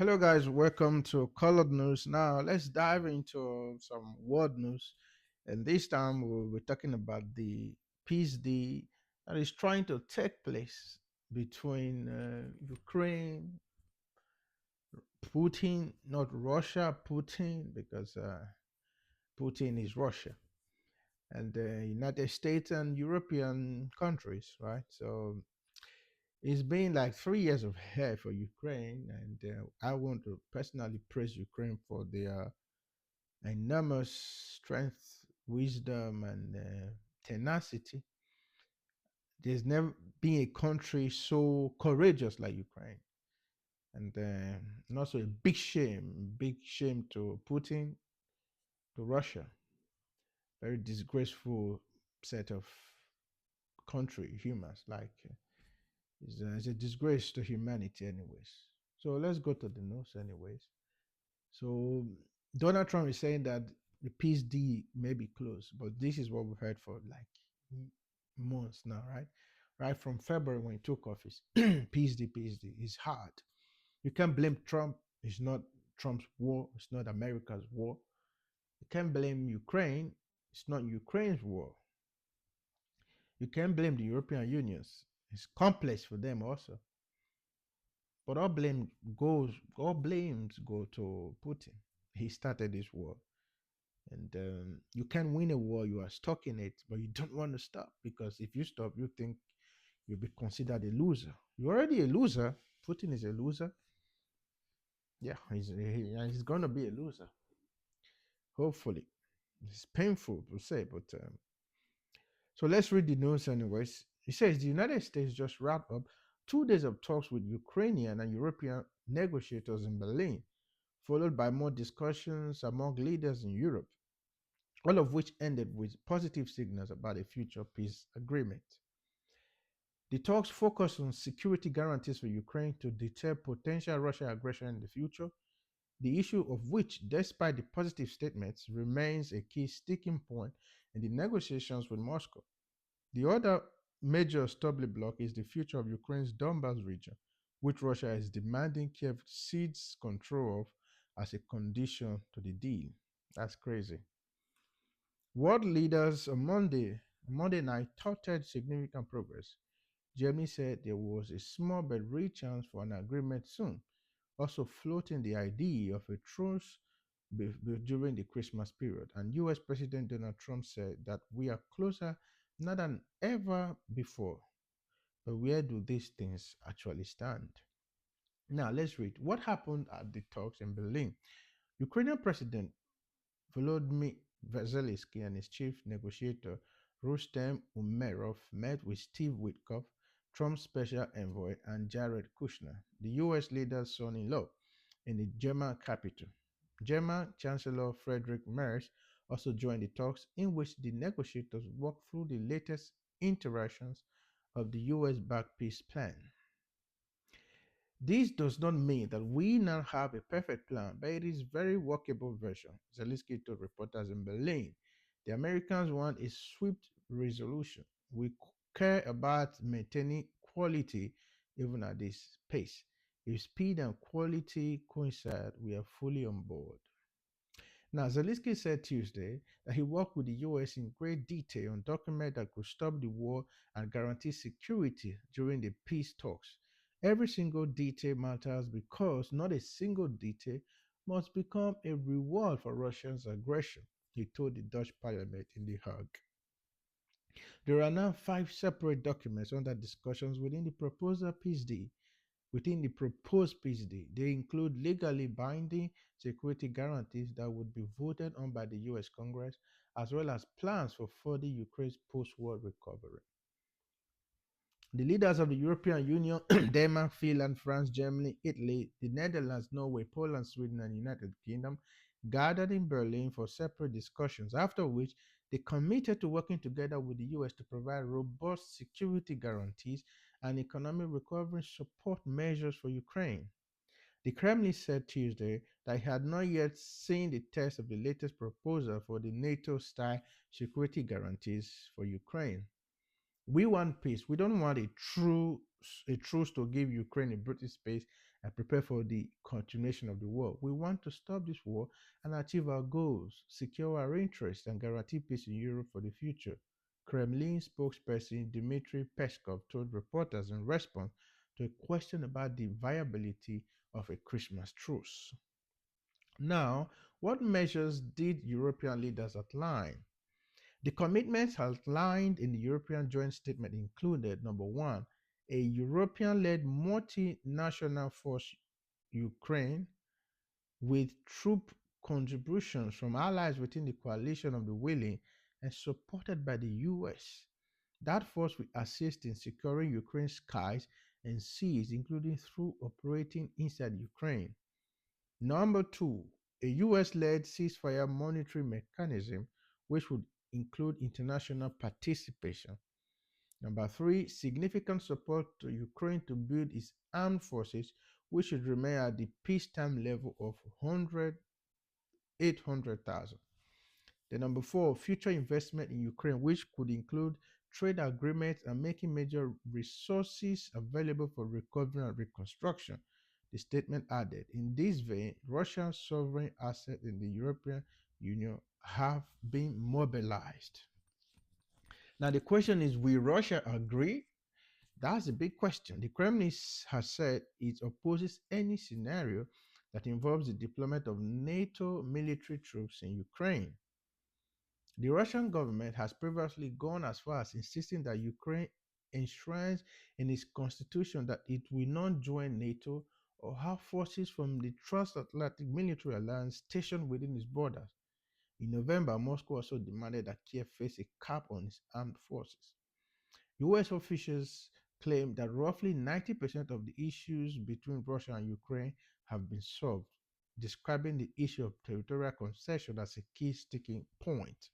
Hello, guys. Welcome to Colored News. Now, let's dive into some world news. And this time, we'll be talking about the peace deal that is trying to take place between Ukraine, Putin, not Russia, Putin, because Putin is Russia, and the United States and European countries, right? So it's been like 3 years of hell for Ukraine, and I want to personally praise Ukraine for their enormous strength, wisdom, and tenacity. There's never been a country so courageous like Ukraine. And also a big shame to Putin, to Russia. Very disgraceful set of country, humans. It's a disgrace to humanity, anyways. So let's go to the news, anyways. So Donald Trump is saying that the peace deal may be close, but this is what we've heard for like months now, right? Right from February when he took office, peace deal is hard. You can't blame Trump. It's not Trump's war. It's not America's war. You can't blame Ukraine. It's not Ukraine's war. You can't blame the European Unions. It's complex for them also. But all blames go to Putin. He started this war. And you can win a war, you are stuck in it, but you don't want to stop because if you stop, you think you'll be considered a loser. You're already a loser. Putin is a loser. Yeah, he's going to be a loser. Hopefully. It's painful to say, but so let's read the news anyways. It says the United States just wrapped up 2 days of talks with Ukrainian and European negotiators in Berlin, followed by more discussions among leaders in Europe, all of which ended with positive signals about a future peace agreement. The talks focused on security guarantees for Ukraine to deter potential Russian aggression in the future, the issue of which, despite the positive statements, remains a key sticking point in the negotiations with Moscow. The other major stumbling block is the future of Ukraine's Donbas region, which Russia is demanding Kiev cedes control of as a condition to the deal. That's crazy. World leaders Monday night touted significant progress. Germany said there was a small but real chance for an agreement soon, also floating the idea of a truce during the Christmas period. And US President Donald Trump said that we are closer now than ever before. But where do these things actually stand? Now, let's read what happened at the talks in Berlin. Ukrainian President Volodymyr Zelensky and his chief negotiator Rustem Umerov met with Steve Witkoff, Trump's special envoy, and Jared Kushner, the U.S. leader's son-in-law, in the German capital. German Chancellor Friedrich Merz also joined the talks, in which the negotiators walked through the latest iterations of the US-backed peace plan. This does not mean that we now have a perfect plan, but it is a very workable version, Zelensky told reporters in Berlin. The Americans want a swift resolution. We care about maintaining quality even at this pace. If speed and quality coincide, we are fully on board. Now, Zelensky said Tuesday that he worked with the US in great detail on documents that could stop the war and guarantee security during the peace talks. Every single detail matters because not a single detail must become a reward for Russia's aggression, he told the Dutch parliament in The Hague. There are now 5 separate documents under discussions within the proposed peace deal. They include legally binding security guarantees that would be voted on by the US Congress, as well as plans for further Ukraine's post war recovery. The leaders of the European Union, Denmark, Finland, France, Germany, Italy, the Netherlands, Norway, Poland, Sweden, and United Kingdom, gathered in Berlin for separate discussions, after which they committed to working together with the US to provide robust security guarantees and economic recovery support measures for Ukraine. The Kremlin said Tuesday that it had not yet seen the text of the latest proposal for the NATO style security guarantees for Ukraine. We want peace. We don't want a truce to give Ukraine a breathing space and prepare for the continuation of the war. We want to stop this war and achieve our goals, secure our interests, and guarantee peace in Europe for the future. Kremlin spokesperson Dmitry Peskov told reporters in response to a question about the viability of a Christmas truce. Now, what measures did European leaders outline? The commitments outlined in the European joint statement included number one, a European led multinational force Ukraine with troop contributions from allies within the coalition of the willing and supported by the US. That force will assist in securing Ukraine's skies and seas, including through operating inside Ukraine. Number two, a US led ceasefire monitoring mechanism, which would include international participation. Number three, significant support to Ukraine to build its armed forces, which should remain at the peacetime level of 800,000. The number four, future investment in Ukraine, which could include trade agreements and making major resources available for recovery and reconstruction. The statement added, in this vein, Russia's sovereign assets in the European Union have been mobilized. Now, the question is, will Russia agree? That's a big question. The Kremlin has said it opposes any scenario that involves the deployment of NATO military troops in Ukraine. The Russian government has previously gone as far as insisting that Ukraine enshrines in its constitution that it will not join NATO or have forces from the transatlantic military alliance stationed within its borders. In November, Moscow also demanded that Kiev face a cap on its armed forces. US officials claim that roughly 90% of the issues between Russia and Ukraine have been solved, describing the issue of territorial concession as a key sticking point.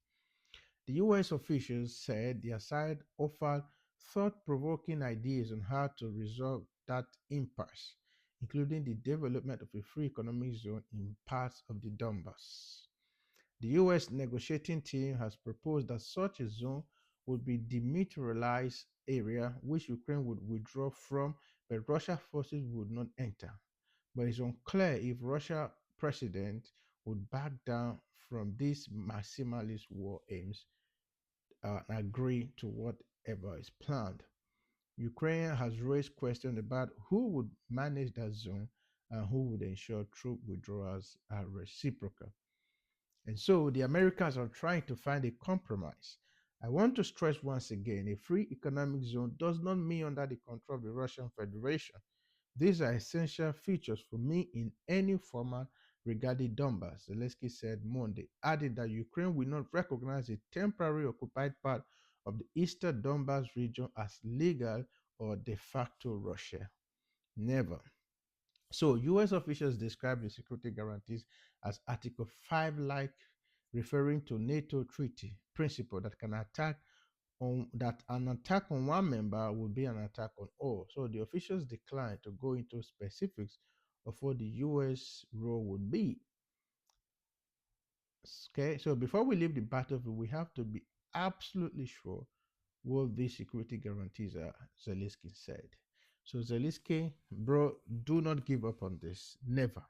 The US officials said their side offered thought provoking ideas on how to resolve that impasse, including the development of a free economic zone in parts of the Donbass. The US negotiating team has proposed that such a zone would be demilitarized area which Ukraine would withdraw from, but Russia forces would not enter. But it's unclear if Russia president would back down from these maximalist war aims and agree to whatever is planned. Ukraine has raised questions about who would manage that zone and who would ensure troop withdrawals are reciprocal. And so the Americans are trying to find a compromise. I want to stress once again, a free economic zone does not mean under the control of the Russian Federation. These are essential features for me in any format regarding Donbass, Zelensky said Monday, adding that Ukraine will not recognize a temporary occupied part of the eastern Donbass region as legal or de facto Russia. Never. So, US officials described the security guarantees as Article 5 like, referring to NATO treaty principle that can attack on that an attack on one member would be an attack on all. So the officials declined to go into specifics of what the US role would be. Okay, so before we leave the battlefield, we have to be absolutely sure what these security guarantees are, Zelensky said. So Zelensky, bro, do not give up on this. Never.